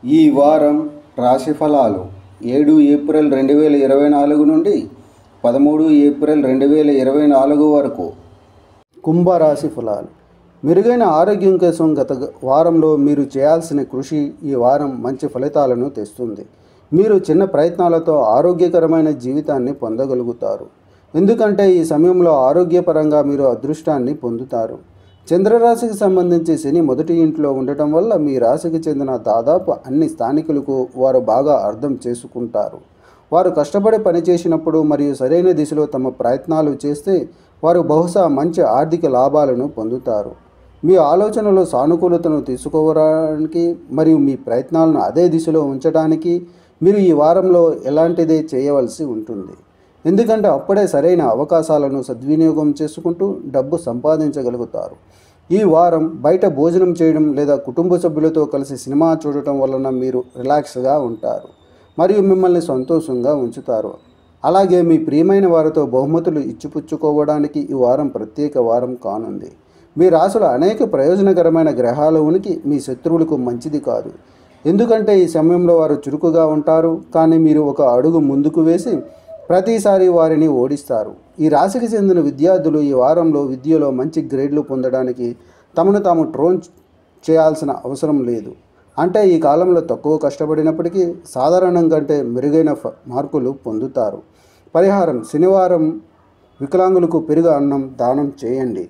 ఈ వారం రాశి ఫలాలు 7 ఏప్రిల్ 2024 నుండి 13 ఏప్రిల్ 2024 వరకు. కుంభరాశి ఫలాలు. మెరుగైన ఆరోగ్యం కోసం గత వారంలో మీరు చేయాల్సిన కృషి ఈ వారం మంచి ఫలితాలను తెస్తుంది. మీరు చిన్న ప్రయత్నాలతో ఆరోగ్యకరమైన జీవితాన్ని పొందగలుగుతారు. ఎందుకంటే ఈ సమయంలో ఆరోగ్యపరంగా మీరు అదృష్టాన్ని పొందుతారు. చంద్రరాశికి సంబంధించి శని మొదటి ఇంట్లో ఉండటం వల్ల మీ రాశికి చెందిన దాదాపు అన్ని స్థానికులకు వారు బాగా అర్థం చేసుకుంటారు. వారు కష్టపడి పనిచేసినప్పుడు మరియు సరైన దిశలో తమ ప్రయత్నాలు చేస్తే వారు బహుశా మంచి ఆర్థిక లాభాలను పొందుతారు. మీ ఆలోచనలు సానుకూలతను తీసుకోవడానికి మరియు మీ ప్రయత్నాలను అదే దిశలో ఉంచడానికి మీరు ఈ వారంలో ఎలాంటిదే చేయవలసి ఉంటుంది. ఎందుకంటే అప్పుడే సరైన అవకాశాలను సద్వినియోగం చేసుకుంటూ డబ్బు సంపాదించగలుగుతారు. ఈ వారం బయట భోజనం చేయడం లేదా కుటుంబ సభ్యులతో కలిసి సినిమా చూడటం వలన మీరు రిలాక్స్గా ఉంటారు మరియు మిమ్మల్ని సంతోషంగా ఉంచుతారు. అలాగే మీ ప్రియమైన వారితో బహుమతులు ఇచ్చిపుచ్చుకోవడానికి ఈ వారం ప్రత్యేక వారం కానుంది. మీ రాశిలో అనేక ప్రయోజనకరమైన గ్రహాల ఉనికి మీ శత్రువులకు మంచిది కాదు. ఎందుకంటే ఈ సమయంలో వారు చురుకుగా ఉంటారు, కానీ మీరు ఒక అడుగు ముందుకు వేసి ప్రతిసారి వారిని ఓడిస్తారు. ఈ రాశికి చెందిన విద్యార్థులు ఈ వారంలో విద్యలో మంచి గ్రేడ్లు పొందడానికి తమను తాము ట్రోన్ చేయాల్సిన అవసరం లేదు. అంటే ఈ కాలంలో తక్కువ కష్టపడినప్పటికీ సాధారణం కంటే మెరుగైన మార్కులు పొందుతారు. పరిహారం: శనివారం వికలాంగులకు పెరుగు అన్నం దానం చేయండి.